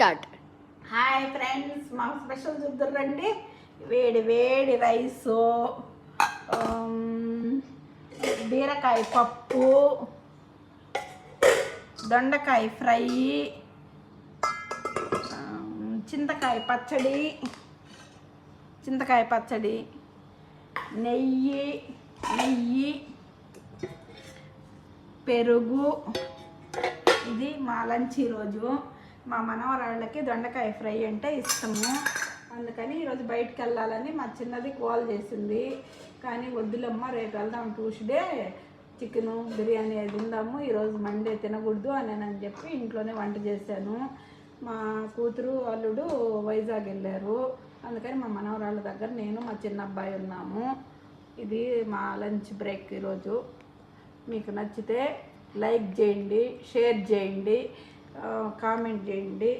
Start. Hi friends, మా special చూద్దరండి. వేడి వేడి రైసు, బీరకాయ పప్పు, దొండకాయ ఫ్రై, చింతకాయ పచ్చడి, నెయ్యి, పెరుగు. ఇది మా లంచ్ ఈరోజు. మా మనవరాళ్ళకి దొండకాయ ఫ్రై అంటే ఇష్టము, అందుకని ఈరోజు బయటకు వెళ్ళాలని మా చిన్నది కాల్ చేసింది. కానీ వద్దులమ్మ, రేపు వెళ్దాం ట్యూస్డే, చికెను బిర్యానీ అది తిందాము, ఈరోజు మండే తినకూడదు అని చెప్పి ఇంట్లోనే వంట చేశాను. మా కూతురు అల్లుడు వైజాగ్ వెళ్ళారు, అందుకని మా మనవరాళ్ళ దగ్గర నేను మా చిన్న అబ్బాయి ఉన్నాము. ఇది మా లంచ్ బ్రేక్ ఈరోజు. మీకు నచ్చితే లైక్ చేయండి, షేర్ చేయండి, కామెంట్ చేయండి.